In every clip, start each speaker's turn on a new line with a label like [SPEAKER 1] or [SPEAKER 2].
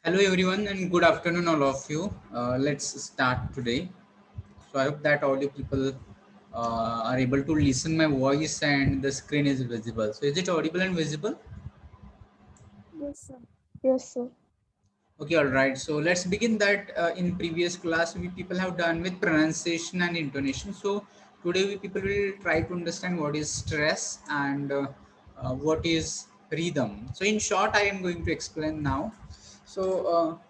[SPEAKER 1] Hello everyone and good afternoon all of you. Let's start today. So I hope that all you people are able to listen my voice and the screen is visible. So is it audible and visible?
[SPEAKER 2] Yes, sir. Yes, sir.
[SPEAKER 1] Okay, all right. So let's begin that in previous class we people have done with pronunciation and intonation. So today we people will try to understand what is stress and what is rhythm. So in short, I am going to explain now. So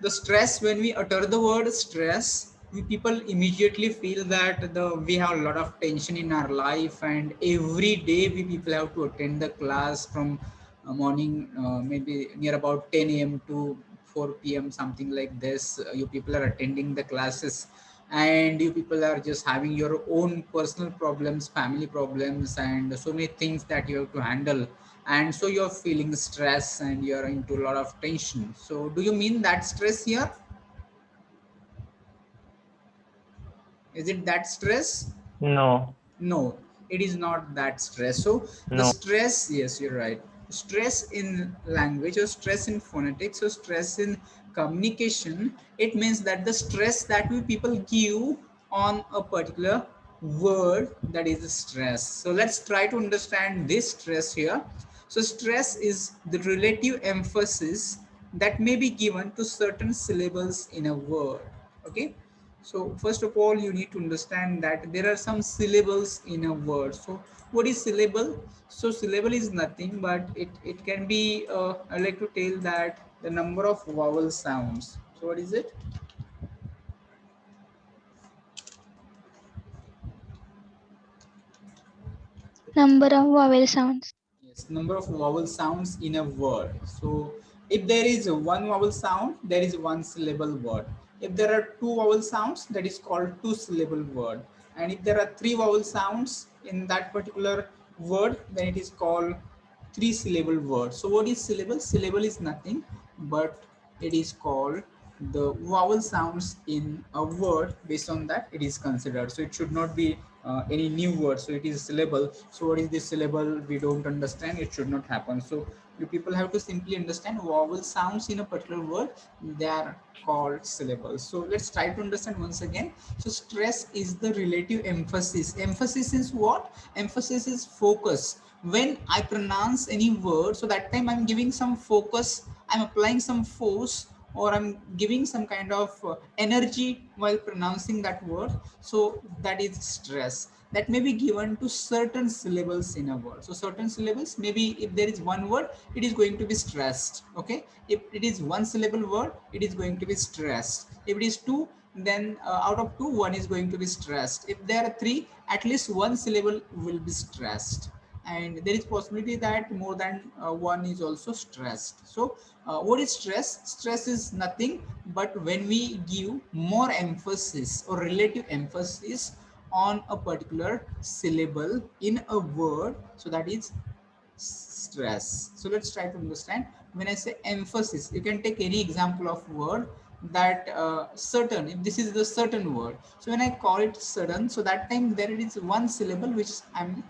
[SPEAKER 1] the stress, when we utter the word stress, we people immediately feel that we have a lot of tension in our life, and every day we people have to attend the class from morning, maybe near about 10 a.m. to 4 p.m., something like this. You people are attending the classes, and you people are just having your own personal problems, family problems, and so many things that you have to handle, and so you're feeling stress and you're into a lot of tension. So do you mean that stress here? Is it that stress?
[SPEAKER 3] No,
[SPEAKER 1] No, it is not that stress. So the
[SPEAKER 3] no.
[SPEAKER 1] stress, yes, you're right. Stress in language or stress in phonetics or stress in communication, it means that the stress that we people give on a particular word, that is stress. So let's try to understand this stress here. So stress is the relative emphasis that may be given to certain syllables in a word. Okay, so first of all, you need to understand that there are some syllables in a word. So what is syllable? So syllable is nothing but it can be, I like to tell that the number of vowel sounds. So what is it?
[SPEAKER 2] Number of vowel sounds.
[SPEAKER 1] Yes, number of vowel sounds in a word. So if there is one vowel sound, there is one syllable word. If there are two vowel sounds, that is called two syllable word. And if there are three vowel sounds in that particular word, then it is called three syllable word. So what is syllable? Syllable is nothing but it is called the vowel sounds in a word. Based on that, it is considered. So it should not be any new word. So it is syllable. So what is this syllable? We don't understand. It should not happen. So you people have to simply understand vowel sounds in a particular word. They are called syllables. So let's try to understand once again. So stress is the relative emphasis. Emphasis is what? Emphasis is focus. When I pronounce any word, so that time I'm giving some focus, I'm applying some force, or I'm giving some kind of energy while pronouncing that word. So that is stress that may be given to certain syllables in a word. So certain syllables, maybe if there is one word, it is going to be stressed. Okay, if it is one syllable word, it is going to be stressed. If it is two, then out of two, one is going to be stressed. If there are three, at least one syllable will be stressed, and there is possibility that more than one is also stressed. So what is stress? Stress is nothing but when we give more emphasis or relative emphasis on a particular syllable in a word, so that is stress. So let's try to understand. When I say emphasis, you can take any example of word that certain, if this is the certain word, so when I call it certain, so that time there is one syllable which I'm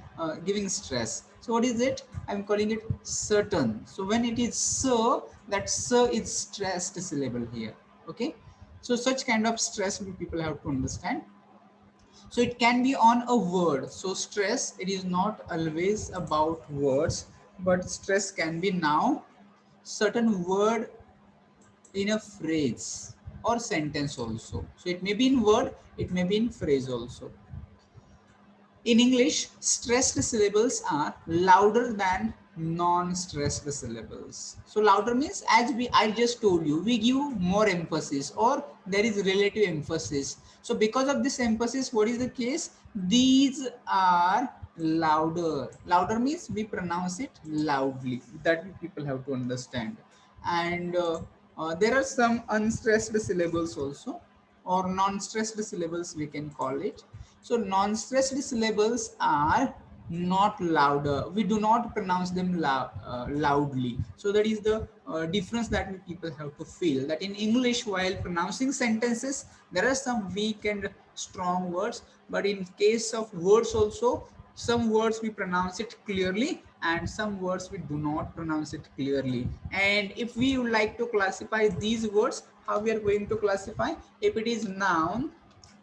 [SPEAKER 1] giving stress. So what is it? I'm calling it certain. So when it is so, that so is stressed syllable here. Okay, so such kind of stress we people have to understand. So it can be on a word. So stress, it is not always about words, but stress can be now certain word in a phrase or sentence also. So it may be in word, it may be in phrase also. In English, stressed syllables are louder than non-stressed syllables. So louder means, as I just told you, we give more emphasis or there is relative emphasis. So because of this emphasis, what is the case? These are louder. Louder means we pronounce it loudly. That people have to understand. And there are some unstressed syllables also, or non-stressed syllables we can call it. So non-stressed syllables are not louder. We do not pronounce them loudly. So that is the difference that we people have to feel. That in English, while pronouncing sentences, there are some weak and strong words, but in case of words also, Some words we pronounce it clearly and some words we do not pronounce it clearly. And if we would like to classify these words, how we are going to classify? If it is noun,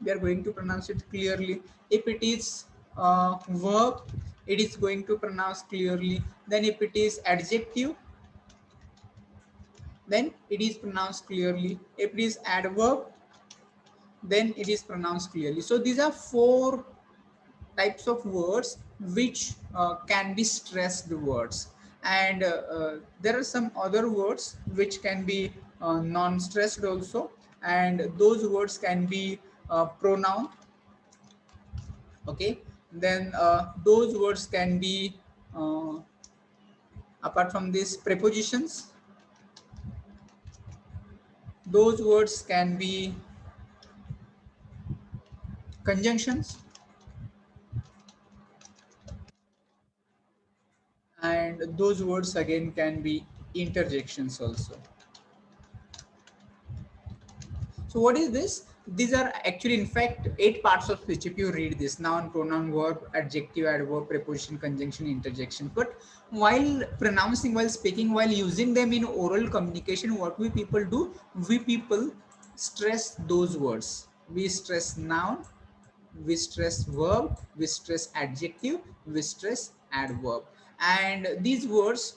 [SPEAKER 1] we are going to pronounce it clearly. If it is verb, it is going to pronounce clearly. Then if it is adjective, then it is pronounced clearly. If it is adverb, then it is pronounced clearly. So these are four types of words which can be stressed words, and there are some other words which can be non-stressed also, and those words can be pronoun. Okay, then those words can be apart from these prepositions, those words can be conjunctions, and those words again can be interjections also. So what is this? These are actually, in fact, 8 parts of speech. If you read this: noun, pronoun, verb, adjective, adverb, preposition, conjunction, interjection. But while pronouncing, while speaking, while using them in oral communication, what we people do? We people stress those words. We stress noun, we stress verb, we stress adjective, we stress adverb. And these words,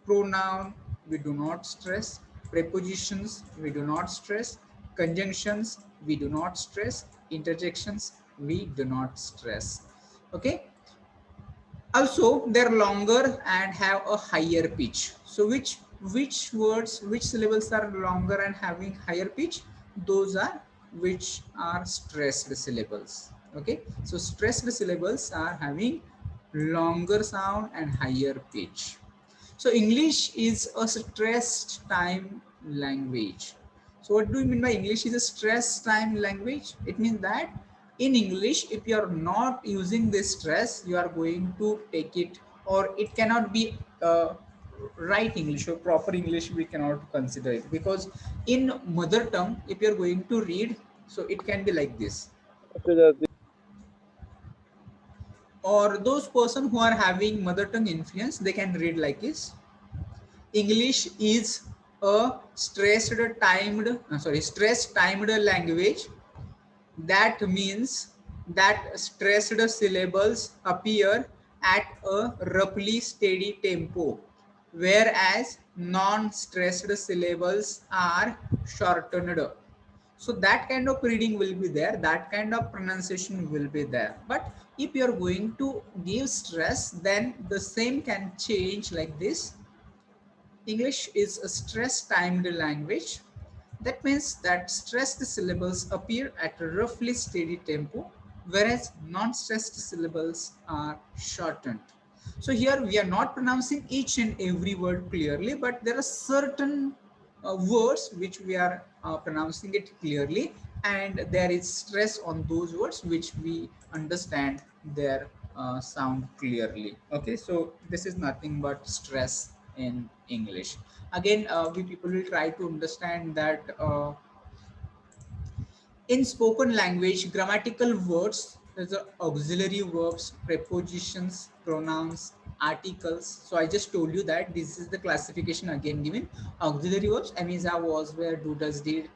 [SPEAKER 1] pronoun we do not stress, prepositions we do not stress, conjunctions we do not stress, interjections we do not stress. Okay, also they're longer and have a higher pitch. So which words, which syllables are longer and having higher pitch? Those are which are stressed syllables. Okay, so stressed syllables are having longer sound and higher pitch. So English is a stressed time language. So what do you mean by English is a stress time language? It means that in English, if you are not using this stress, you are going to take it, or it cannot be right English or proper English. We cannot consider it, because in mother tongue, if you are going to read, so it can be like this. Or those person who are having mother tongue influence, they can read like this. English is a stress timed language. That means that stressed syllables appear at a roughly steady tempo, whereas non-stressed syllables are shortened. So that kind of reading will be there, that kind of pronunciation will be there. But if you are going to give stress, then the same can change like this. English is a stress-timed language. That means that stressed syllables appear at a roughly steady tempo, whereas non-stressed syllables are shortened. So here we are not pronouncing each and every word clearly, but there are certain words which we are pronouncing it clearly, and there is stress on those words which we understand their sound clearly. Okay, so this is nothing but stress in English. Again, we people will try to understand that in spoken language, grammatical words, there's auxiliary verbs, prepositions, pronouns, articles. So I just told you that this is the classification again given. Auxiliary verbs, am, is, are, was, were, do, does, did.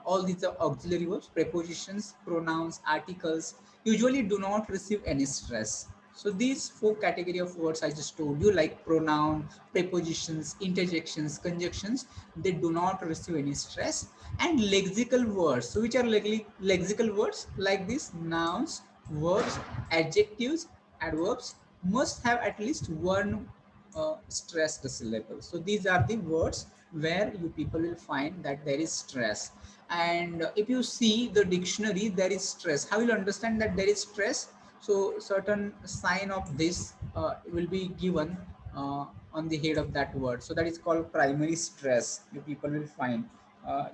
[SPEAKER 1] All these are auxiliary verbs. Prepositions, pronouns, articles usually do not receive any stress. So these four category of words I just told you, like pronoun, prepositions, interjections, conjunctions, they do not receive any stress. And lexical words, so which are lexical words like this: nouns, verbs, adjectives, adverbs must have at least one stressed syllable. So these are the words where you people will find that there is stress. And if you see the dictionary, there is stress. How will you understand that there is stress? So certain sign of this will be given on the head of that word. So that is called primary stress. You people will find.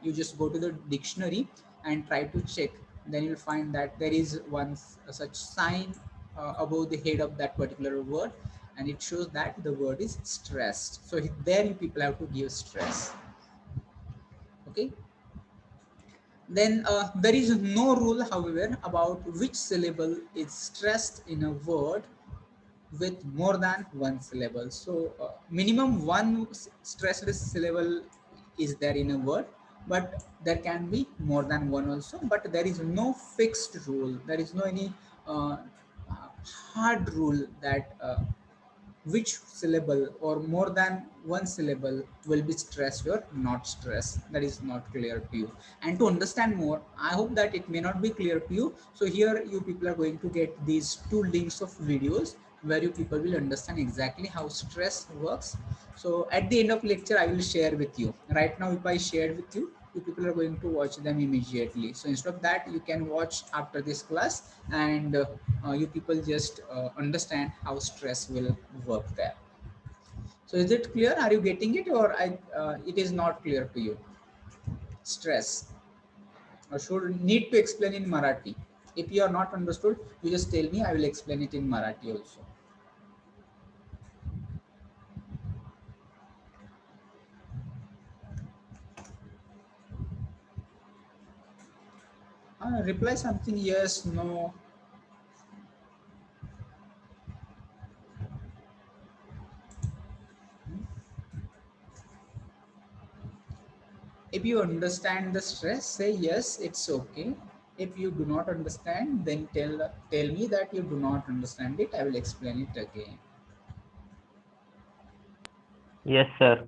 [SPEAKER 1] You just go to the dictionary and try to check. Then you will find that there is one such sign above the head of that particular word, and it shows that the word is stressed. So there you people have to give stress. Okay. Then there is no rule, however, about which syllable is stressed in a word. with more than one syllable. So minimum one stressed syllable is there in a word, but there can be more than one also, but there is no fixed rule. There is no any uh, hard rule that which syllable or more than one syllable will be stressed or not stressed. That is not clear to you. And to understand more, I hope that it may not be clear to you, so here you people are going to get these two links of videos where you people will understand exactly how stress works. So at the end of lecture I will share with you. Right now if I share with you, you people are going to watch them immediately. So instead of that, you can watch after this class, and you people just understand how stress will work there. So is it clear? Are you getting it, or it is not clear to you? Stress, or should need to explain in Marathi? If you are not understood, you just tell me. I will explain it in Marathi also. Reply something yes, no. If you understand the stress, say yes, it's okay. If you do not understand, then tell me that you do not understand it. I will explain it again.
[SPEAKER 3] Yes, sir.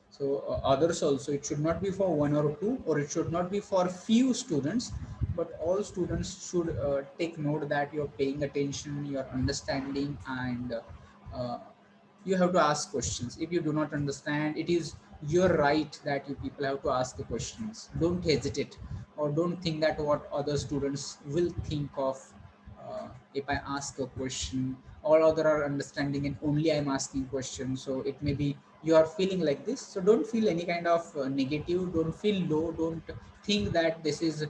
[SPEAKER 1] So others also, it should not be for one or two, or it should not be for few students, but all students should take note that you're paying attention, you're understanding, and uh, you have to ask questions. If you do not understand, it is your right that you people have to ask the questions. Don't hesitate, or don't think that what other students will think of if I ask a question. All other are understanding and only I'm asking questions. So it may be you are feeling like this. So don't feel any kind of negative. Don't feel low. Don't think that this is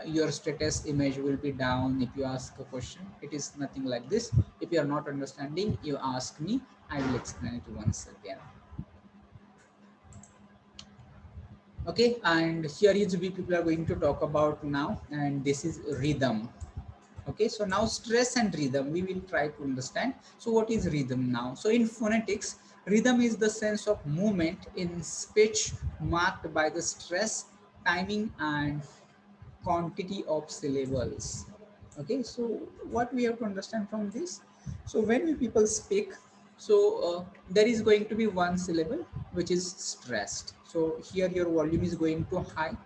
[SPEAKER 1] your status image will be down if you ask a question. It is nothing like this. If you are not understanding, you ask me. I will explain it once again. Okay, and here is we people are going to talk about now, and this is rhythm. Okay, so now stress and rhythm we will try to understand. So what is rhythm now? So in phonetics, rhythm is the sense of movement in speech marked by the stress, timing, and quantity of syllables. Okay, so what we have to understand from this? So when we people speak, so there is going to be one syllable which is stressed. So here your volume is going to high.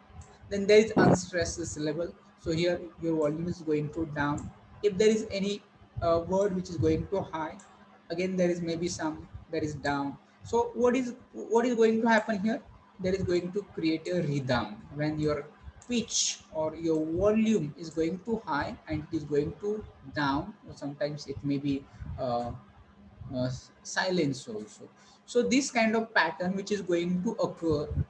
[SPEAKER 1] Then there is unstressed syllable. So here your volume is going to down. If there is any word which is going to high, again there is maybe some that is down. So what is going to happen here? There is going to create a rhythm when your pitch or your volume is going to high and it is going to down, or sometimes it may be uh, silence also. So this kind of pattern which is going to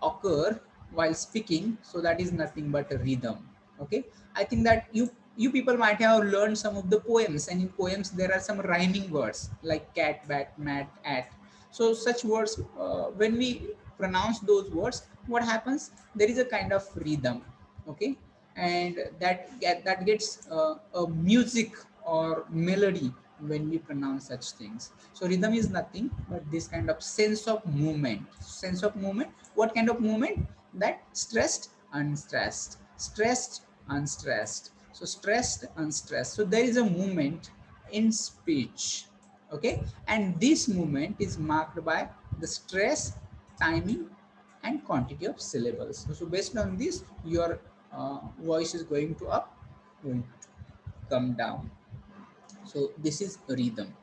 [SPEAKER 1] occur while speaking, so that is nothing but a rhythm. Okay, I think that you people might have learned some of the poems, and in poems there are some rhyming words like cat, bat, mat, at. So such words, when we pronounce those words, what happens? There is a kind of rhythm. Okay, and that gets a music or melody when we pronounce such things. So rhythm is nothing but this kind of sense of movement. Sense of movement. What kind of movement? That stressed, unstressed, stressed, unstressed. So stressed, unstressed. So there is a movement in speech. Okay, and this movement is marked by the stress, timing, and quantity of syllables. So based on this, your voice is going to up, going to come down. So this is rhythm.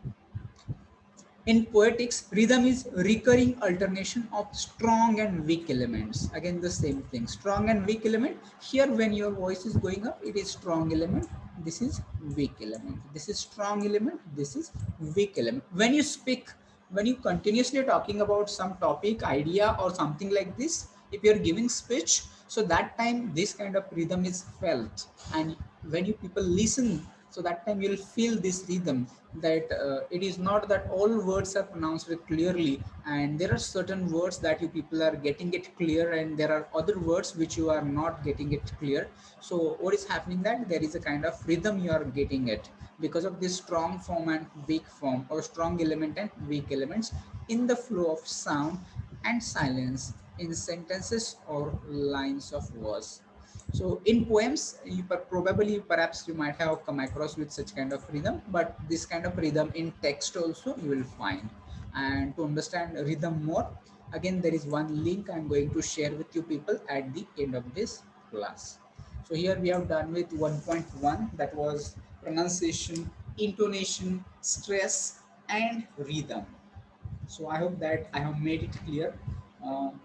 [SPEAKER 1] In poetics, rhythm is recurring alternation of strong and weak elements. Again, the same thing. Strong and weak element. Here, when your voice is going up, it is strong element. This is weak element. This is strong element. This is weak element. When you speak, when you continuously talking about some topic, idea, or something like this, if you're giving speech, so that time this kind of rhythm is felt. And when you people listen So that time you'll feel this rhythm, that it is not that all words are pronounced clearly, and there are certain words that you people are getting it clear, and there are other words which you are not getting it clear. So what is happening, that there is a kind of rhythm you are getting it because of this strong form and weak form, or strong element and weak elements in the flow of sound and silence in sentences or lines of verse. So in poems, probably perhaps you might have come across with such kind of rhythm, but this kind of rhythm in text also you will find. And to understand rhythm more, again there is one link I'm going to share with you people at the end of this class. So here we have done with 1.1, that was pronunciation, intonation, stress, and rhythm. So I hope that I have made it clear.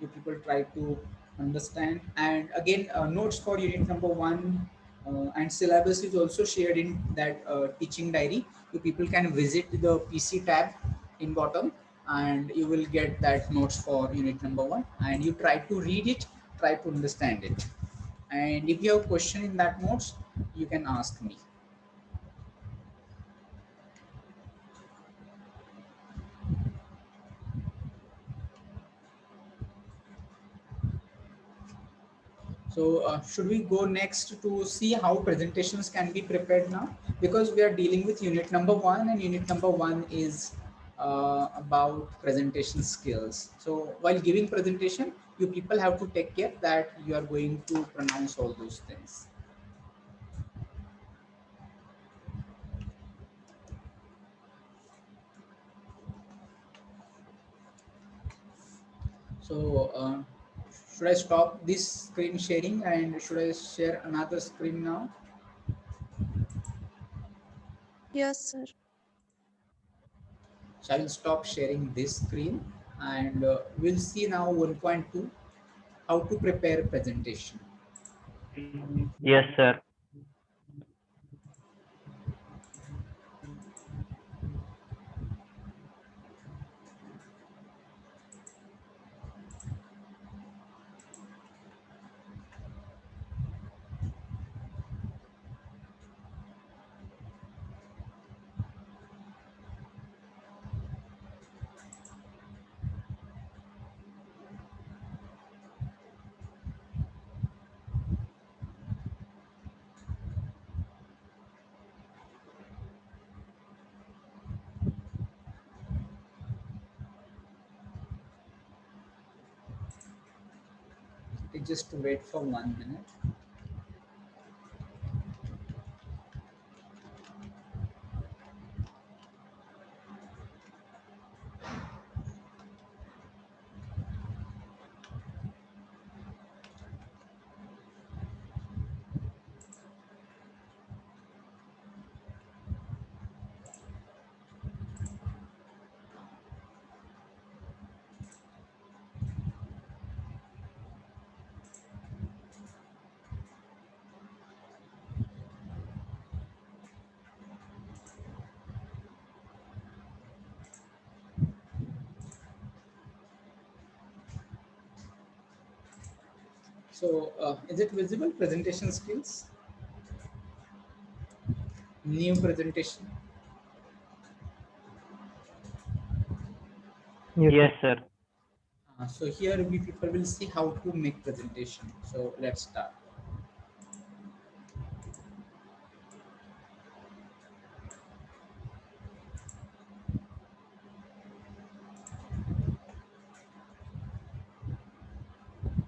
[SPEAKER 1] You people try to understand. And again, notes for unit number 1 and syllabus is also shared in that teaching diary. You people can visit the PC tab in bottom, and you will get that notes for unit number 1, and you try to read it, try to understand it. And if you have question in that notes, you can ask me. So should we go next to see how presentations can be prepared now? Because we are dealing with unit number 1, and unit number 1 is about presentation skills. So while giving presentation, you people have to take care that you are going to pronounce all those things. So should I stop this screen sharing, and should I share another screen now?
[SPEAKER 2] Yes, sir.
[SPEAKER 1] So I will stop sharing this screen, and we'll see now 1.2, how to prepare presentation.
[SPEAKER 3] Yes, sir.
[SPEAKER 1] Just wait for 1 minute. So is it visible, presentation skills? New presentation.
[SPEAKER 3] Yes, sir.
[SPEAKER 1] So here we people will see how to make presentation. So let's start.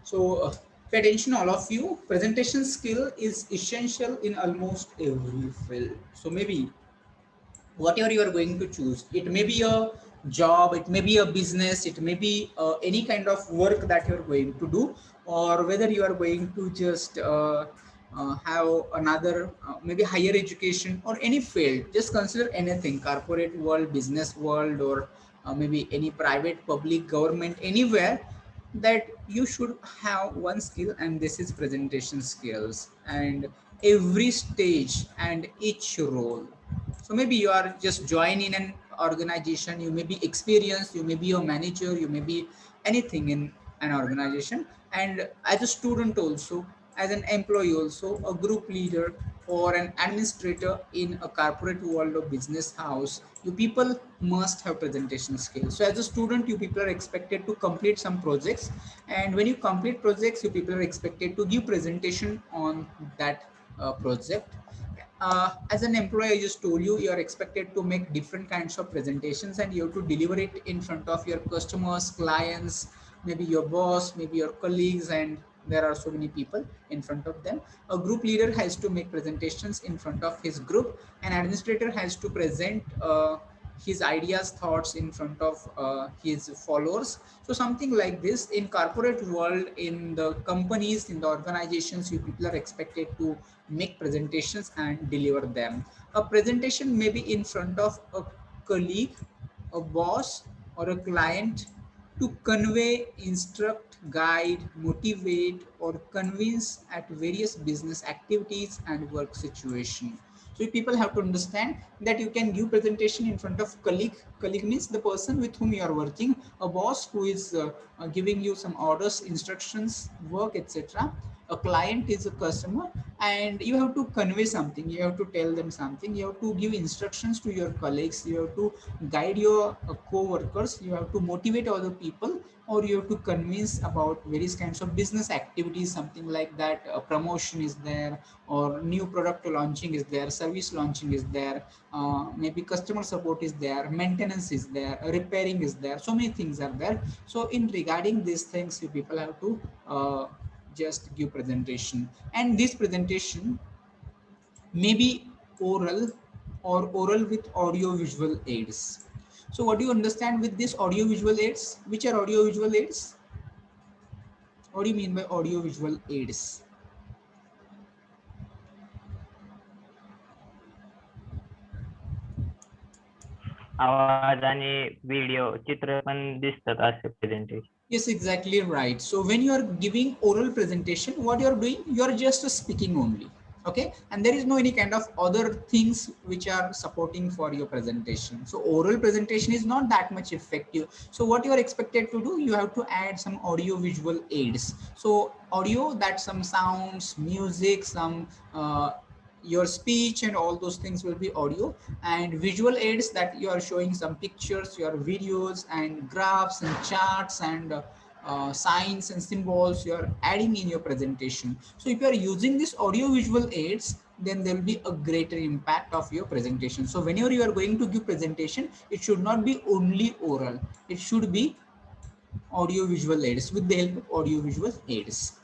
[SPEAKER 1] So pay attention all of you. Presentation skill is essential in almost every field. So maybe whatever you are going to choose, it may be a job, it may be a business, it may be any kind of work that you're going to do, or whether you are going to just have another maybe higher education or any field. Just consider anything, corporate world, business world, or maybe any private, public, government, anywhere, that you should have one skill, and this is presentation skills. And every stage and each role, so maybe you are just join in an organization, you may be experienced, you may be a manager, you may be anything in an organization, and as a student also, as an employee also, a group leader, or an administrator in a corporate world or business house, you people must have presentation skills. So as a student, you people are expected to complete some projects, and when you complete projects, you people are expected to give presentation on that project. As an employee, I just told you, you are expected to make different kinds of presentations, and you have to deliver it in front of your customers, clients, maybe your boss, maybe your colleagues, and there are so many people in front of them. A group leader has to make presentations in front of his group. An administrator has to present his ideas, thoughts in front of his followers. So something like this in corporate world, in the companies, in the organizations, you people are expected to make presentations and deliver them. A presentation may be in front of a colleague, a boss, or a client, to convey, instruct, guide, motivate, or convince at various business activities and work situation. So people have to understand that you can give presentation in front of colleague. Colleague means the person with whom you are working. A boss who is giving you some orders, instructions, work, etc. A client is a customer, and you have to convey something, you have to tell them something, you have to give instructions to your colleagues, you have to guide your co-workers, you have to motivate other people, or you have to convince about various kinds of business activities, something like that. A promotion is there, or new product launching is there, service launching is there, maybe customer support is there, maintenance is there, repairing is there, so many things are there. So in regarding these things, you people have to just give presentation, and this presentation may be oral or oral with audio visual aids. So what do you understand with this audio visual aids? Which are audio visual aids? What do you mean by audio visual aids?
[SPEAKER 3] आवाज आणि video चित्र पण दिसतात असे presentation.
[SPEAKER 1] Yes, exactly right. So when you are giving oral presentation, what you are doing, you are just speaking only. Okay, and there is no any kind of other things which are supporting for your presentation. So oral presentation is not that much effective. So what you are expected to do, you have to add some audio visual aids. So audio, that some sounds, music, some your speech and all those things will be audio, and visual aids, that you are showing some pictures, your videos and graphs and charts and signs and symbols you are adding in your presentation. So if you are using this audio visual aids, then there will be a greater impact of your presentation. So whenever you are going to give presentation, it should not be only oral, it should be audio visual aids, with the help of audio visual aids.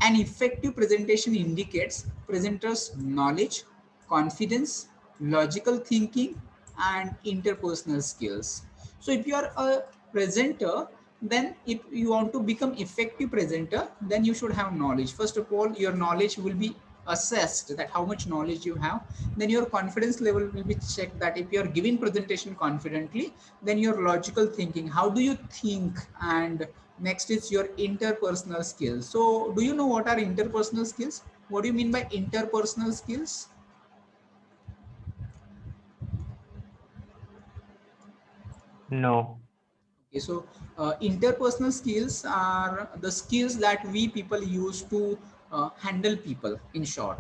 [SPEAKER 1] An effective presentation indicates presenters knowledge, confidence, logical thinking, and interpersonal skills. So if you are a presenter, then if you want to become effective presenter, then you should have knowledge. First of all, your knowledge will be assessed, that how much knowledge you have. Then your confidence level will be checked, that if you are giving presentation confidently, then your logical thinking, how do you think, and next is your interpersonal skills. So do you know what are interpersonal skills? What do you mean by interpersonal skills?
[SPEAKER 3] No.
[SPEAKER 1] Okay, so interpersonal skills are the skills that we people use to handle people, in short.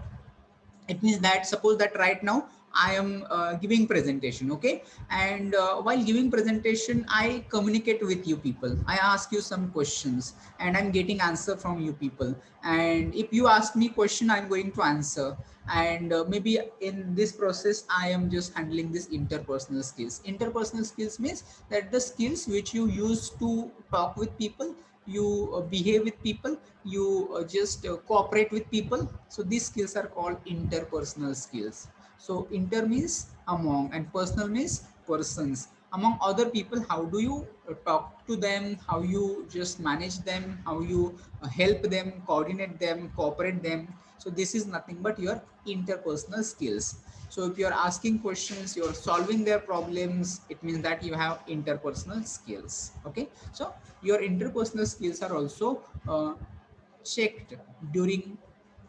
[SPEAKER 1] It means that, suppose that right now I am giving presentation, okay, and while giving presentation, I communicate with you people, I ask you some questions, and I'm getting answer from you people, and if you ask me question, I'm going to answer, and maybe in this process I am just handling this interpersonal skills. Interpersonal skills means that the skills which you use to talk with people, you behave with people, you just cooperate with people. So these skills are called interpersonal skills. So inter means among, and personal means persons. Among other people, how do you talk to them, how you just manage them, how you help them, coordinate them, cooperate them. So this is nothing but your interpersonal skills. So if you're asking questions, you're solving their problems, it means that you have interpersonal skills. Okay, so your interpersonal skills are also checked during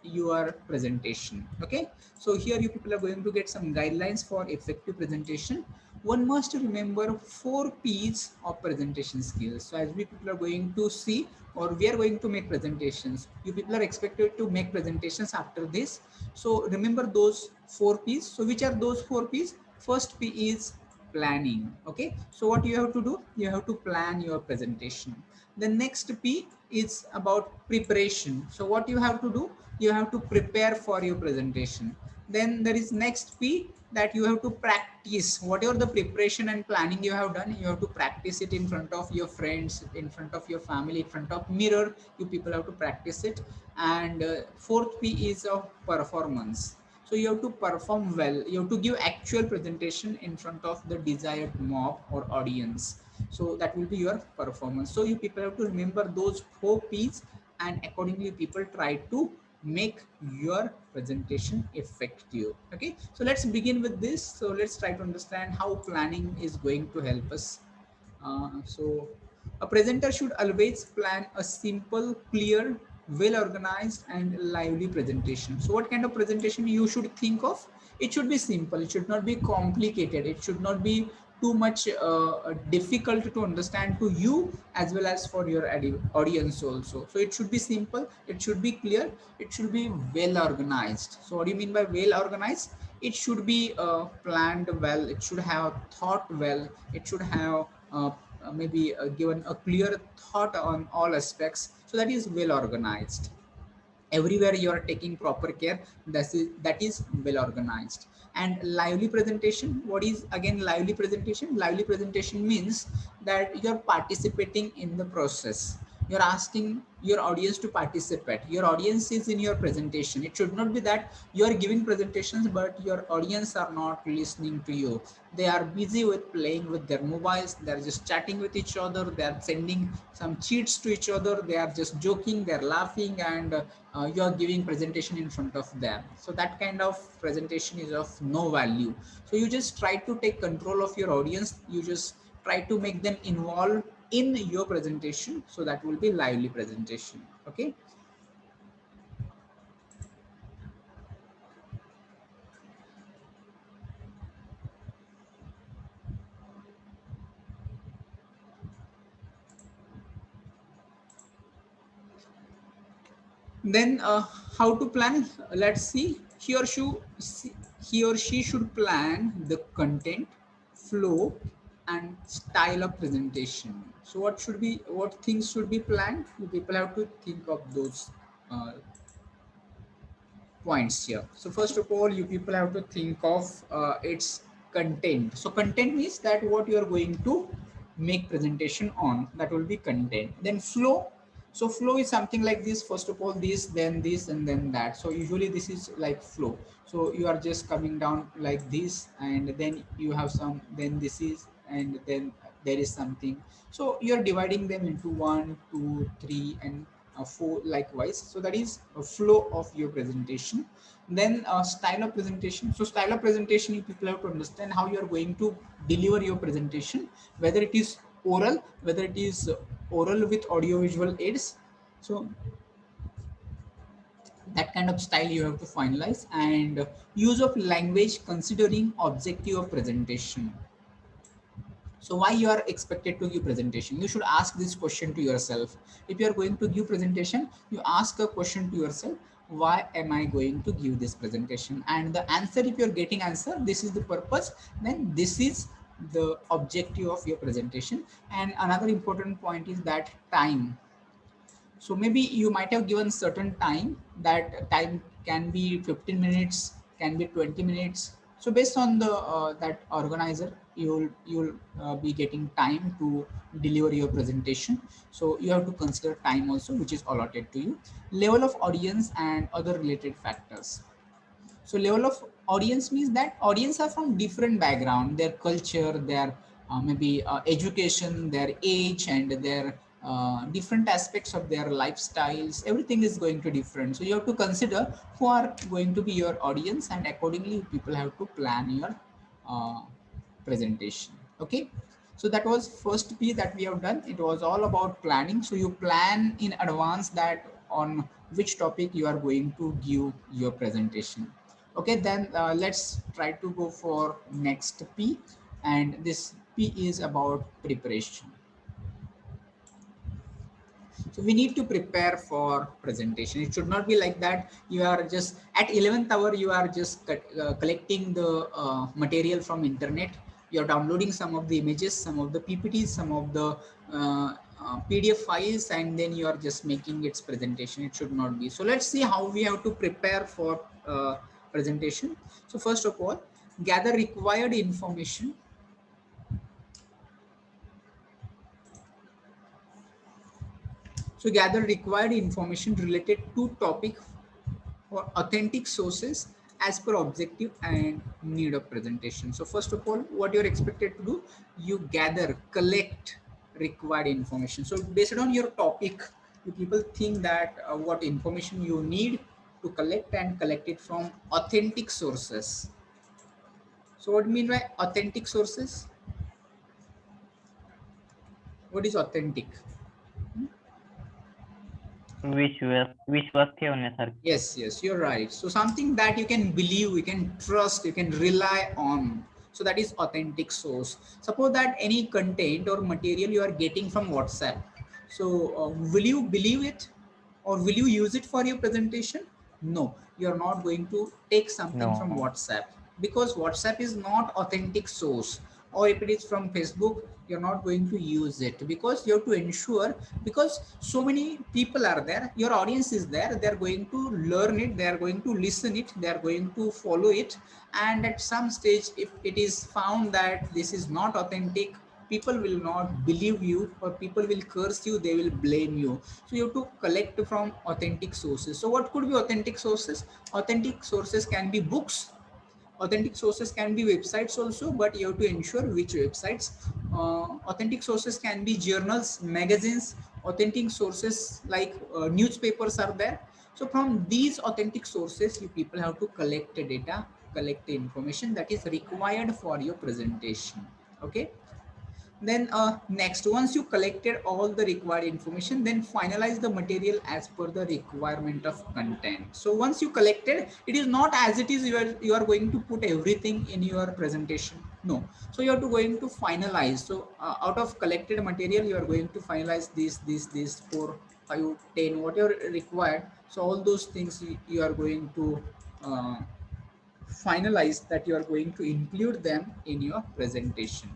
[SPEAKER 1] your presentation. Okay, so here you people are going to get some guidelines for effective presentation. One must remember 4 P's of presentation skills. So as we people are going to see, or we are going to make presentations, you people are expected to make presentations after this. So remember those 4 P's. So which are those 4 P's? First P is planning. Okay, so what you have to do, you have to plan your presentation. The next P is about preparation. So what you have to do, you have to prepare for your presentation. Then there is next P, that you have to practice whatever the preparation and planning you have done. You have to practice it in front of your friends, in front of your family, in front of mirror. You people have to practice it. And fourth P is of performance. So you have to perform well, you have to give actual presentation in front of the desired mob or audience. So that will be your performance. So you people have to remember those 4 P's, and accordingly people try to make your presentation effective. Okay, so let's begin with this. So let's try to understand how planning is going to help us. So a presenter should always plan a simple, clear, well organized and lively presentation. So what kind of presentation you should think of? It should be simple, it should not be complicated, it should not be too much difficult to understand to you as well as for your audience also. So it should be simple, it should be clear, it should be well organized. So what do you mean by well organized? It should be planned well, it should have thought well, it should have maybe given a clear thought on all aspects. So that is well organized. Everywhere you are taking proper care, that is well organized. And lively presentation, what is again lively presentation? Lively presentation means that you're participating in the process, you're asking your audience to participate, your audience is in your presentation. It should not be that you are giving presentations but your audience are not listening to you. They are busy with playing with their mobiles, they're just chatting with each other, they are sending some cheats to each other, they are just joking, they're laughing, and you are giving presentation in front of them. So that kind of presentation is of no value. So you just try to take control of your audience, you just try to make them involved in your presentation. So that will be lively presentation. Okay, then how to plan? Let's see. He or she should plan the content, flow and style of presentation. So what things should be planned? You people have to think of those uh, points here. So first of all, you people have to think of its content. So content means that what you are going to make presentation on, that will be content. Then flow. So flow is something like this. First of all, this, and then that. So usually this is like flow. So you are just coming down like this, and then you have some, then this is, and then there is something. So you are dividing them into 1, 2, 3, and 4 likewise. So that is a flow of your presentation. Then style of presentation. So style of presentation, you people have to understand how you are going to deliver your presentation, whether it is oral, whether it is oral with audio visual aids. So that kind of style you have to finalize. And use of language considering objective of presentation. So why you are expected to give presentation? You should ask this question to yourself. If you are going to give presentation, you ask a question to yourself, why am I going to give this presentation? And the answer, if you're getting answer, this is the purpose, then this is the objective of your presentation. And another important point is that time. So maybe you might have given certain time, that time can be 15 minutes, can be 20 minutes. So based on the that organizer, you'll be getting time to deliver your presentation. So you have to consider time also, which is allotted to you. Level of audience and other related factors. So level of audience means that audience are from different background, their culture, their maybe education, their age, and their different aspects of their lifestyles. Everything is going to different. So you have to consider who are going to be your audience, and accordingly people have to plan your uh, presentation. Okay. So that was first P that we have done. It was all about planning. So you plan in advance that on which topic you are going to give your presentation. Okay, then let's try to go for next P, and this P is about preparation. So we need to prepare for presentation. It should not be like that you are just at 11th hour, you are just collecting the material from internet. You're downloading some of the images, some of the PPTs, some of the PDF files, and then you are just making its presentation. It should not be. So let's see how we have to prepare for presentation. So first of all, gather required information. So gather required information related to topic for authentic sources as per objective and need of presentation. So first of all, what you're expected to do, you gather, collect required information. So based on your topic, you people think that what information you need to collect, and collect it from authentic sources. So what do you mean by authentic sources? What is authentic?
[SPEAKER 3] विश्वास ठेवण्यासारखं.
[SPEAKER 1] Yes, you're right. So something that you can believe, you can trust, you can rely on. So that is authentic source. Suppose that any content or material you are getting from WhatsApp. So will you believe it, or will you use it for your presentation? No, you're not going to take something from
[SPEAKER 3] No.
[SPEAKER 1] WhatsApp, because WhatsApp is not authentic source. Or if it is from Facebook, you're not going to use it, because you have to ensure, because so many people are there, your audience is there, they're going to learn it, they are going to listen it, they are going to follow it, and at some stage if it is found that this is not authentic, people will not believe you, or people will curse you, they will blame you. So you have to collect from authentic sources. So what could be authentic sources? Authentic sources can be books, authentic sources can be websites also, but you have to ensure which websites. Authentic sources can be journals, magazines, authentic sources like newspapers are there. So from these authentic sources, you people have to collect the data, collect the information that is required for your presentation. Okay, then next, once you collected all the required information, then finalize the material as per the requirement of content. So once you collected, it is not as it is you are going to put everything in your presentation. No. So you are going to finalize. So out of collected material, you are going to finalize this 4, 5, 10, whatever required. So all those things you are going to finalize, that you are going to include them in your presentation.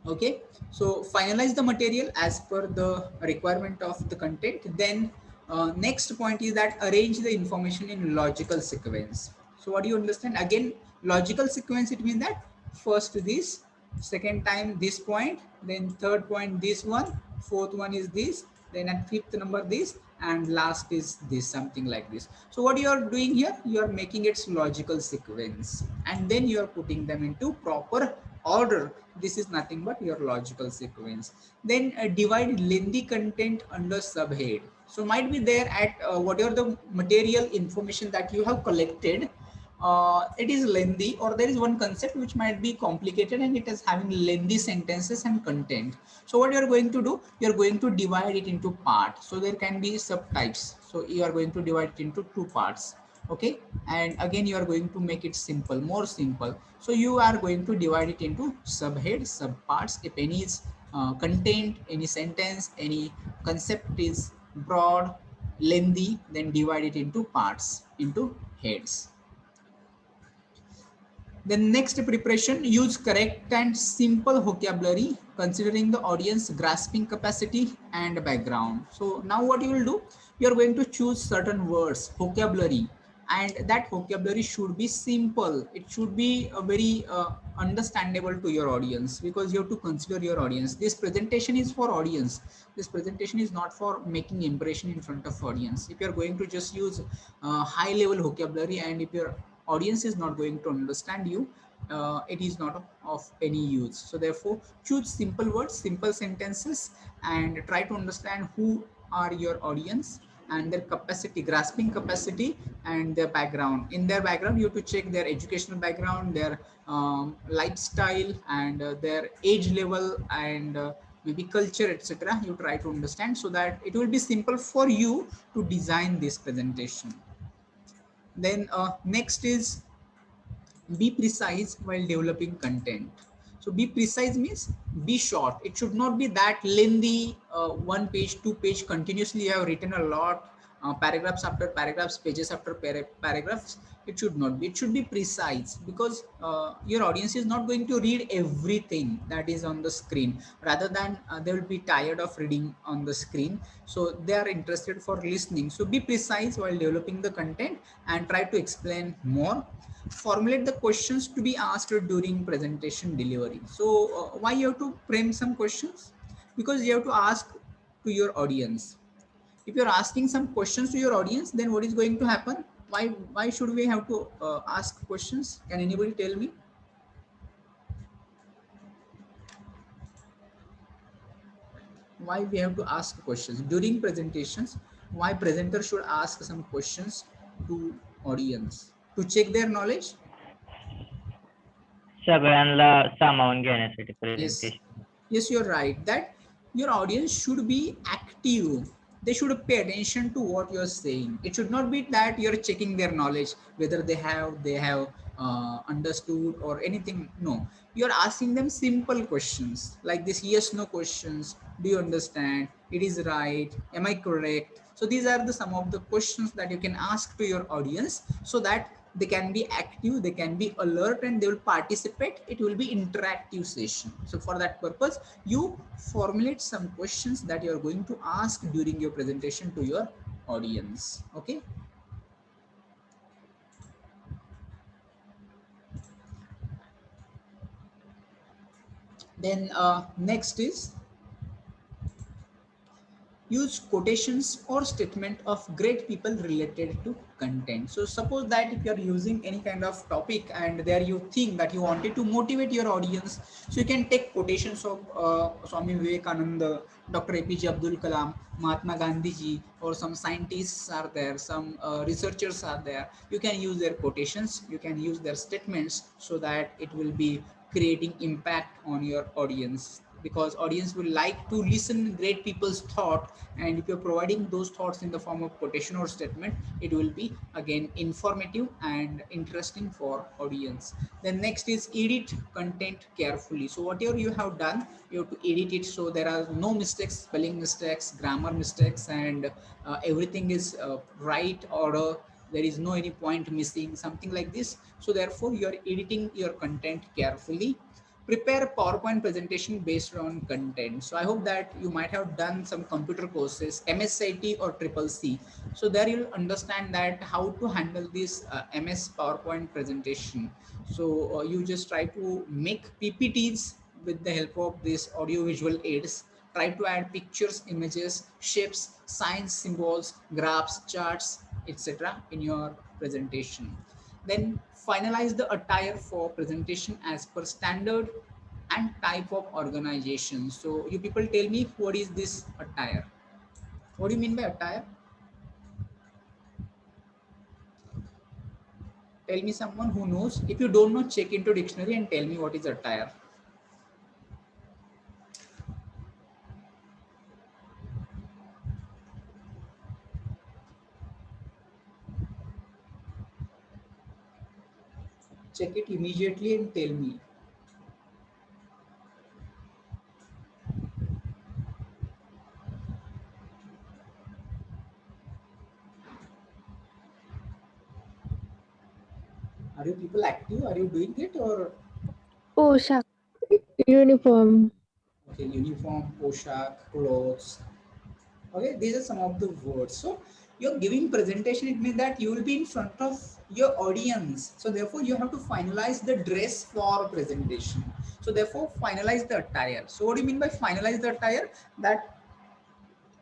[SPEAKER 1] Okay, so finalize the material as per the requirement of the content. Then next point is that arrange the information in logical sequence. So what do you understand? Again, logical sequence, it means that first this, second time this point, then third point this one, fourth one is this, then at fifth number this, and last is this, something like this. So what you are doing here, you are making its logical sequence, and then you are putting them into proper order. This is nothing but your logical sequence. Then divide lengthy content under subhead. So might be there at whatever the material information that you have collected, it is lengthy, or there is one concept which might be complicated and it is having lengthy sentences and content. So what you are going to do, you are going to divide it into parts. So there can be subtypes. So you are going to divide it into 2 parts. Okay, and again you are going to make it simple, more simple. So you are going to divide it into subhead, subparts. If any is content, any sentence, any concept is broad, lengthy, then divide it into parts, into heads. The next preparation, use correct and simple vocabulary considering the audience grasping capacity and background. So now what you will do, you are going to choose certain words, vocabulary, and that vocabulary should be simple. It should be a very understandable to your audience, because you have to consider your audience. This presentation is for audience. This presentation is not for making impression in front of audience. If you are going to just use high level vocabulary, and if your audience is not going to understand you, it is not of any use. So therefore choose simple words, simple sentences, and try to understand who are your audience, and their capacity, grasping capacity, and their background. In their background, you have to check their educational background, their lifestyle, and their age level, and maybe culture, etc. You try to understand so that it will be simple for you to design this presentation. Then next is be precise while developing content. So be precise means be short. It should not be that lengthy, one page, two page, continuously you have written a lot, paragraphs after paragraphs, pages after paragraphs. It should not be. It should be precise, because your audience is not going to read everything that is on the screen. Rather than they will be tired of reading on the screen, so they are interested for listening. So be precise while developing the content and try to explain more. Formulate the questions to be asked during presentation delivery. So why you have to frame some questions? Because you have to ask to your audience. If you're asking some questions to your audience, then what is going to happen? Why should we have to ask questions? Can anybody tell me? Why we have to ask questions during presentations? Why presenter should ask some questions to audience? To check their knowledge?
[SPEAKER 3] सगळ्यांना सामावून घेण्यासाठी
[SPEAKER 1] Yes,
[SPEAKER 3] presentation.
[SPEAKER 1] yes, you're right that your audience should be active. They should pay attention to what you're saying. It should not be that you're checking their knowledge, whether they have understood or anything. No, you're asking them simple questions like this: yes, no questions. Do you understand? It is right. Am I correct? So these are the some of the questions that you can ask to your audience, so that they can be active, they can be alert, and they will participate. It will be interactive session. So for that purpose, you formulate some questions that you are going to ask during your presentation to your audience. Okay. Then next is use quotations or statement of great people related to content. So suppose that if you are using any kind of topic and there you think that you wanted to motivate your audience, so you can take quotations of Swami Vivekananda, Dr. APJ Abdul Kalam, Mahatma Gandhi ji, or some scientists are there, some researchers are there. You can use their quotations, you can use their statements, so that it will be creating impact on your audience, because audience will like to listen great people's thought. And if you're providing those thoughts in the form of quotation or statement, it will be again informative and interesting for audience. Then next is edit content carefully. So whatever you have done, you have to edit it so there are no mistakes, spelling mistakes, grammar mistakes, and everything is right order. There is no any point missing, something like this. So therefore you are editing your content carefully. Prepare PowerPoint presentation based on content. So I hope that you might have done some computer courses, MSIT or Triple C. So there you'll understand that how to handle this MS PowerPoint presentation. So you just try to make PPTs with the help of these audio visual aids. Try to add pictures, images, shapes, signs, symbols, graphs, charts, etc. in your presentation. Then finalize the attire for presentation as per standard and type of organization. So you people tell me, what is this attire? What do you mean by attire? Tell me someone who knows. If you don't know, check into dictionary and tell me what is attire. Check it immediately and tell me. Are you people active? Are you doing it or?
[SPEAKER 2] Poshak. Uniform.
[SPEAKER 1] Okay, uniform, poshak, clothes. Okay, these are some of the words. So you're giving presentation, it means that you will be in front of your audience. So therefore you have to finalize the dress for presentation. So therefore finalize the attire. So what do you mean by finalize the attire? That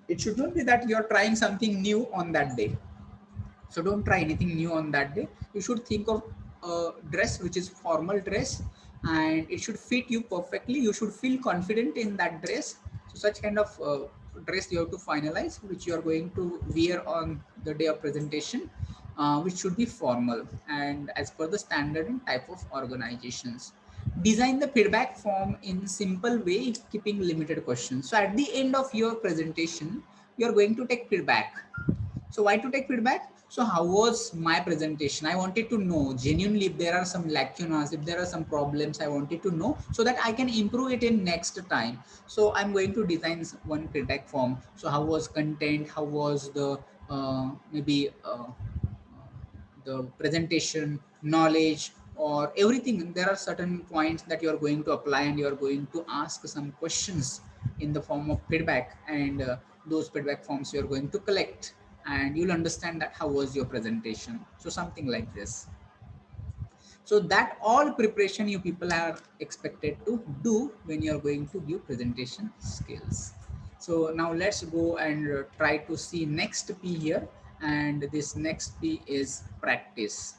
[SPEAKER 1] it should not be that you're trying something new on that day. So don't try anything new on that day. You should think of a dress which is formal dress, and it should fit you perfectly. You should feel confident in that dress. So such kind of dress you have to finalize, which you are going to wear on the day of presentation, which should be formal and as per the standard and type of organizations. Design the feedback form in simple way, keeping limited questions. So at the end of your presentation, you are going to take feedback. So why to take feedback? So how was my presentation? I wanted to know genuinely if there are some lacunas, if there are some problems, I wanted to know so that I can improve it in next time. So I'm going to design one feedback form. So how was content? How was the maybe the presentation, knowledge, or everything? There are certain points that you are going to apply and you are going to ask some questions in the form of feedback, and those feedback forms you are going to collect, and you'll understand that how was your presentation. So something like this. So that all preparation you people are expected to do when you are going to give presentation skills. So now let's go and try to see next P here, and this next P is practice.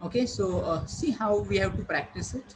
[SPEAKER 1] Okay, so see how we have to practice it.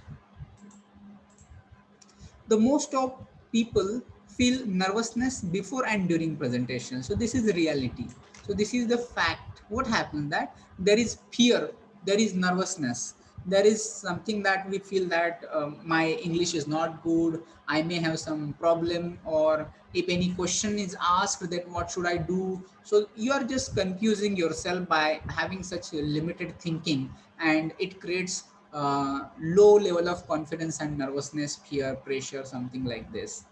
[SPEAKER 1] The most of people feel nervousness before and during presentation. So this is the reality. So this is the fact. What happens that there is fear, there is nervousness, there is something that we feel that my English is not good, I may have some problem, or if any question is asked, then what should I do? So you are just confusing yourself by having such a limited thinking, and it creates low level of confidence and nervousness, fear, pressure, something like this.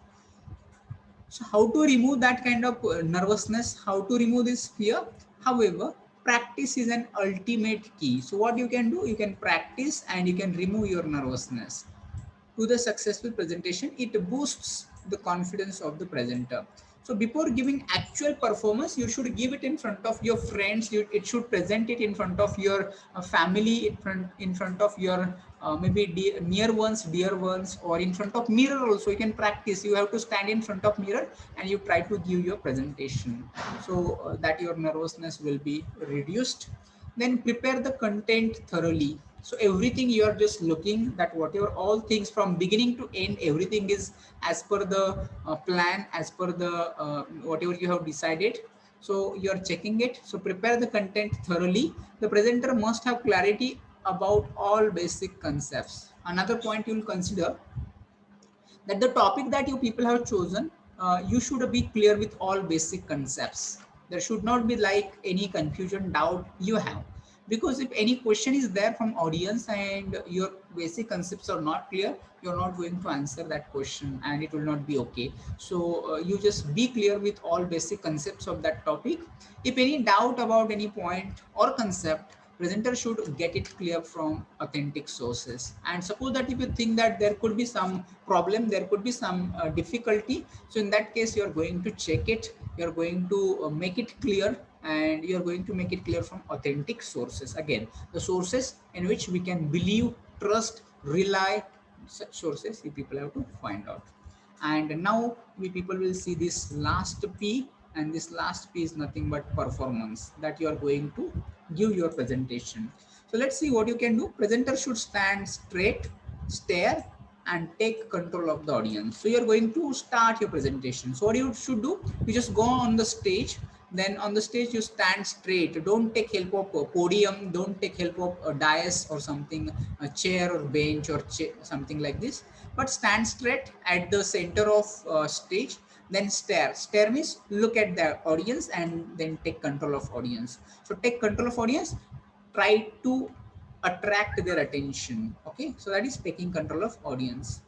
[SPEAKER 1] So how to remove that kind of nervousness, how to remove this fear? However, practice is an ultimate key. So what you can do, you can practice and you can remove your nervousness. To the successful presentation, it boosts the confidence of the presenter. So before giving actual performance, you should give it in front of your friends. It should present it in front of your family, in front of your maybe near ones, dear ones, or in front of mirror also. You can practice. You have to stand in front of mirror and you try to give your presentation, so that your nervousness will be reduced. Then prepare the content thoroughly. So everything you are just looking that whatever all things from beginning to end, everything is as per the plan, as per the whatever you have decided. So you are checking it. So prepare the content thoroughly. The presenter must have clarity about all basic concepts. Another point you will consider that the topic that you people have chosen, you should be clear with all basic concepts. There should not be like any confusion, doubt you have, because if any question is there from audience and your basic concepts are not clear, you're not going to answer that question and it will not be okay. So you just be clear with all basic concepts of that topic. If any doubt about any point or concept, presenter should get it clear from authentic sources. And suppose that if you think that there could be some problem, there could be some difficulty, so in that case you are going to check it, you are going to make it clear, and you are going to make it clear from authentic sources. Again, the sources in which we can believe, trust, rely, such sources you people have to find out. And now we people will see this last P, and this last P is nothing but performance that you are going to give your presentation. So let's see what you can do. Presenter should stand straight, stare, and take control of the audience. So you're going to start your presentation. So what you should do, you just go on the stage. Then on the stage you stand straight. Don't take help of a podium, don't take help of a dais or something, a chair or bench or something like this, but stand straight at the center of stage. Then stare means look at the audience and then take control of audience. So take control of audience, try to attract their attention. Okay, so that is taking control of audience.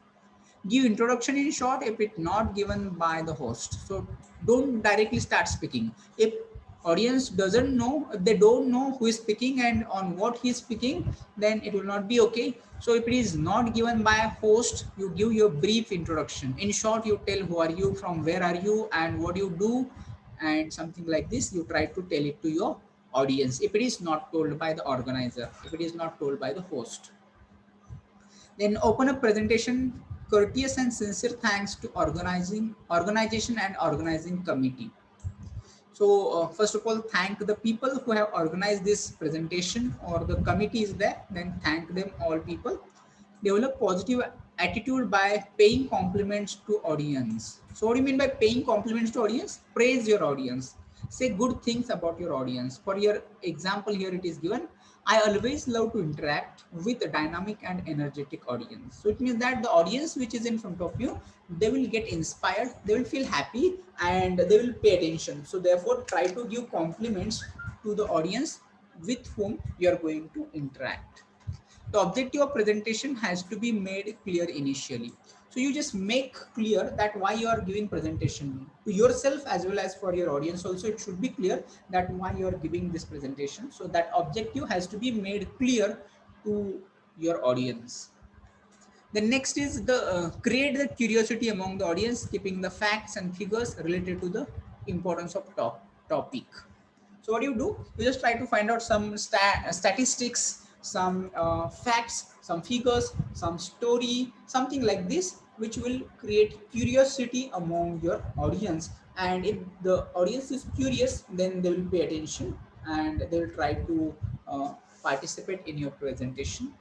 [SPEAKER 1] Give introduction in short if it not given by the host. So don't directly start speaking. If audience doesn't know, if they don't know who is speaking and on what he is speaking, then it will not be okay. So if it is not given by a host, you give your brief introduction. In short, you tell who are you, from where are you, and what you do, and something like this. You try to tell it to your audience if it is not told by the organizer, if it is not told by the host. Then open a presentation, courteous and sincere thanks to organization and organizing committee. So first of all, thank the people who have organized this presentation, or the committee is there, then thank them all people. Develop positive attitude by paying compliments to audience. So what do you mean by paying compliments to audience? Praise your audience. Say good things about your audience. For your example here it is given, I always love to interact with a dynamic and energetic audience. So it means that the audience which is in front of you, they will get inspired, they will feel happy and they will pay attention. So therefore try to give compliments to the audience with whom you are going to interact. The objective of presentation has to be made clear initially. So you just make clear that why you are giving presentation to yourself as well as for your audience also. It should be clear that why you are giving this presentation. So that objective has to be made clear to your audience. The next is the create the curiosity among the audience, keeping the facts and figures related to the importance of topic. So what do you do? You just try to find out some statistics, some facts, some figures, some story, something like this, which will create curiosity among your audience. And if the audience is curious, then they will pay attention and they will try to participate in your presentation.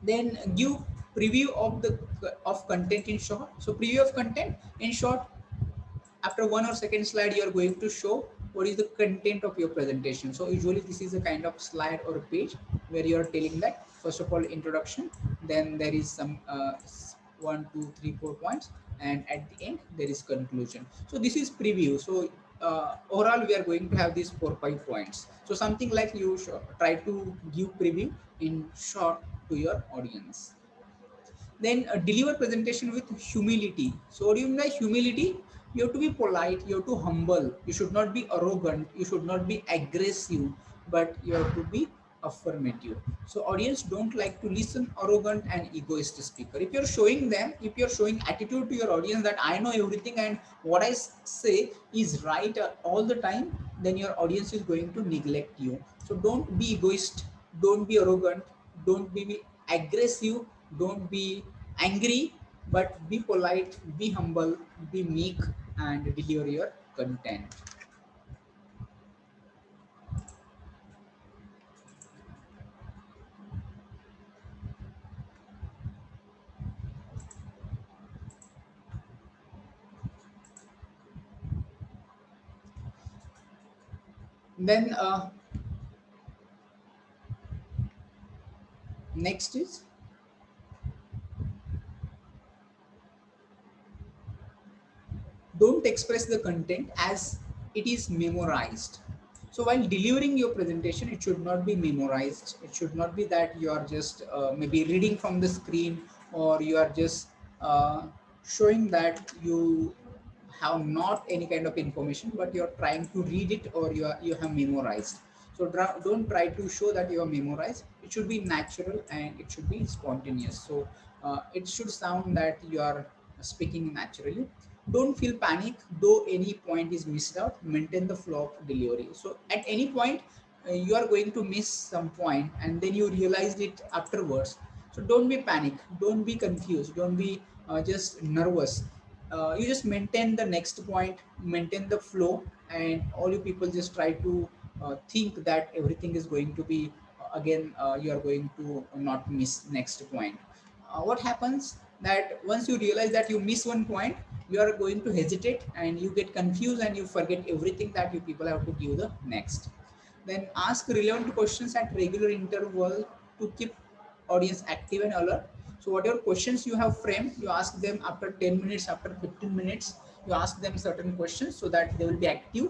[SPEAKER 1] Then give preview of the of content in short. So preview of content in short, after one or second slide you are going to show what is the content of your presentation. So usually this is a kind of slide or page where you are telling that first of all introduction, then there is some 1 2 3 4 points, and at the end there is conclusion. So this is preview. So overall we are going to have these 4 5 points. So something like you try to give preview in short to your audience. Then deliver presentation with humility. So what do you mean by humility? You have to be polite, you have to humble, you should not be arrogant, you should not be aggressive, but you have to be affirmative. So audience don't like to listen arrogant and egoist speaker. If you're showing them, if you're showing attitude to your audience that I know everything and what I say is right all the time, then your audience is going to neglect you. So don't be egoist, don't be arrogant, don't be aggressive, don't be angry, but be polite, be humble, be meek, and deliver your content. Then next is don't express the content as it is memorized. So while delivering your presentation, it should not be memorized. It should not be that you are just maybe reading from the screen, or you are just showing that you have not any kind of information, but you're trying to read it, or you have memorized. So don't try to show that you are memorized. It should be natural and it should be spontaneous. So it should sound that you are speaking naturally. Don't feel panic though any point is missed out. Maintain the flow of delivery. So at any point you are going to miss some point and then you realized it afterwards. So don't be panic, don't be confused, don't be just nervous. You just maintain the next point, maintain the flow, and all you people just try to think that everything is going to be again you are going to not miss next point. What happens that once you realize that you miss one point, you are going to hesitate and you get confused and you forget everything that you people have to give the next. Then ask relevant questions at regular interval to keep audience active and alert. So whatever questions you have framed, you ask them after 10 minutes, after 15 minutes, you ask them certain questions so that they will be active,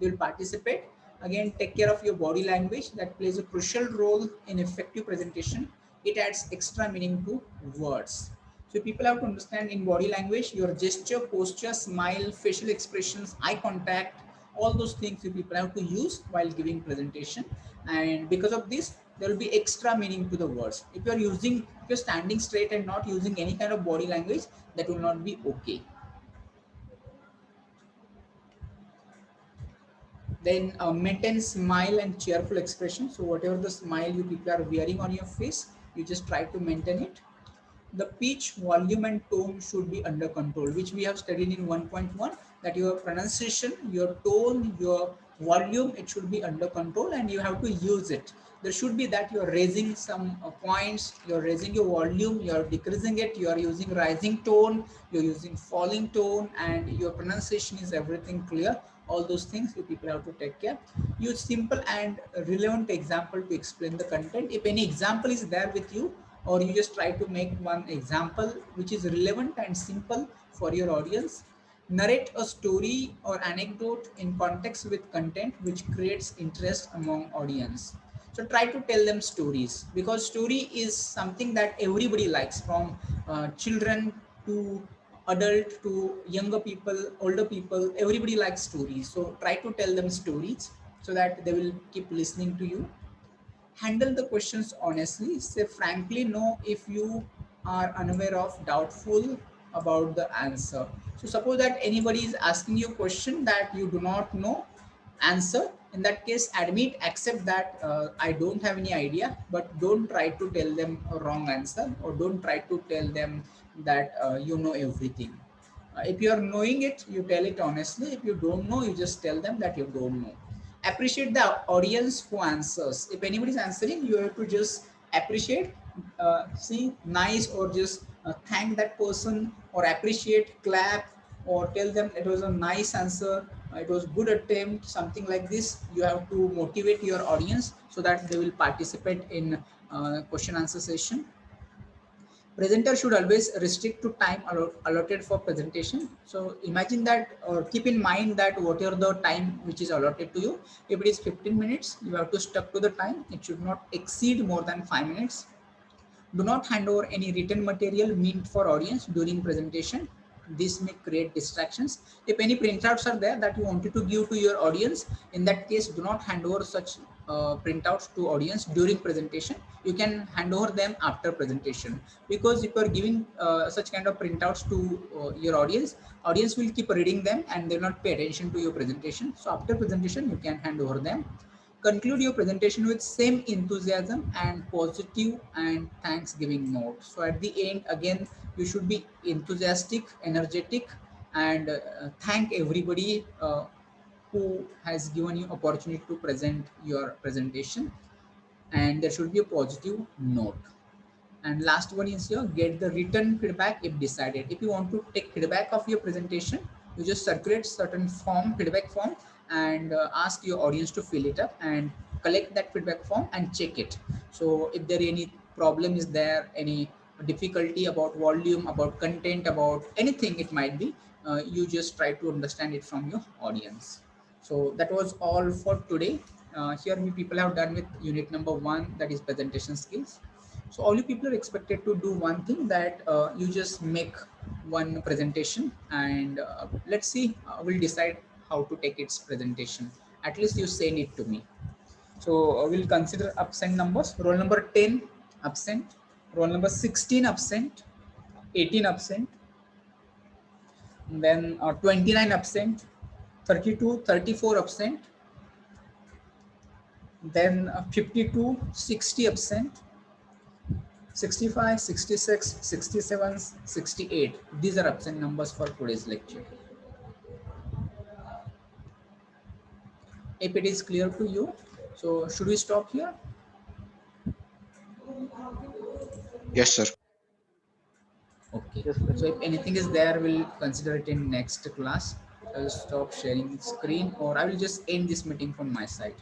[SPEAKER 1] they will participate. Again, take care of your body language, that plays a crucial role in effective presentation. It adds extra meaning to words. So people have to understand in body language, your gesture, posture, smile, facial expressions, eye contact, all those things you people have to use while giving presentation. And because of this, there will be extra meaning to the words. If you're standing straight and not using any kind of body language, that will not be okay. Then maintain smile and cheerful expression. So whatever the smile you people are wearing on your face, you just try to maintain it. The pitch, volume, and tone should be under control, which we have studied in 1.1, that your pronunciation, your tone, your volume, it should be under control and you have to use it. There should be that you're raising some points, you're raising your volume, you're decreasing it, you're using rising tone, you're using falling tone, and your pronunciation is everything clear. All those things you people have to take care. Use simple and relevant example to explain the content. If any example is there with you, or you just try to make one example which is relevant and simple for your audience. Narrate a story or anecdote in context with content which creates interest among audience. So try to tell them stories, because story is something that everybody likes, from children to adult to younger people, older people, everybody likes stories. So try to tell them stories so that they will keep listening to you. Handle the questions honestly. Say frankly no if you are unaware of, doubtful about the answer. So suppose that anybody is asking you a question that you do not know answer. In that case, admit, accept that I don't have any idea, but don't try to tell them a wrong answer, or don't try to tell them that you know everything. If you are knowing it, you tell it honestly. If you don't know, you just tell them that you don't know. Appreciate the audience who answers. If anybody is answering, you have to just appreciate, see nice, or just thank that person, or appreciate, clap, or tell them it was a nice answer, it was good attempt, something like this. You have to motivate your audience so that they will participate in question answer session. Presenter should always restrict to time allotted for presentation. So imagine that, or keep in mind that whatever the time which is allotted to you, if it is 15 minutes, you have to stuck to the time. It should not exceed more than 5 minutes. Do not hand over any written material meant for audience during presentation. This may create distractions. If any printouts are there that you wanted to give to your audience, in that case, do not hand over such printouts to audience during presentation. You can hand over them after presentation, because if you are giving such kind of printouts to your audience will keep reading them and they will not pay attention to your presentation. So after presentation, you can hand over them. Conclude your presentation with same enthusiasm and positive and thanksgiving note. So at the end, again, you should be enthusiastic, energetic, and thank everybody who has given you opportunity to present your presentation. And there should be a positive note. And last one is here, get the written feedback if decided. If you want to take feedback of your presentation, you just circulate certain form, feedback form, and ask your audience to fill it up and collect that feedback form and check it. So if there any problem is there, any difficulty about volume, about content, about anything it might be, you just try to understand it from your audience. So that was all for today. Here we people have done with unit number 1, that is presentation skills. So all you people are expected to do one thing, that you just make one presentation, and let's see, we'll decide how to take its presentation. At least you send it to me. So we'll consider absent numbers. Roll number 10 absent, roll number 16 absent, 18 absent, then 29 absent, 32, 34 absent, then 52, 60 absent, 65, 66, 67, 68. These are absent numbers for today's lecture. If it is clear to you, so should we stop here?
[SPEAKER 4] Yes, sir.
[SPEAKER 1] Okay.
[SPEAKER 3] Yes, sir.
[SPEAKER 1] So if anything is there, we'll consider it in next class. I'll stop sharing screen, or I will just end this meeting from my side.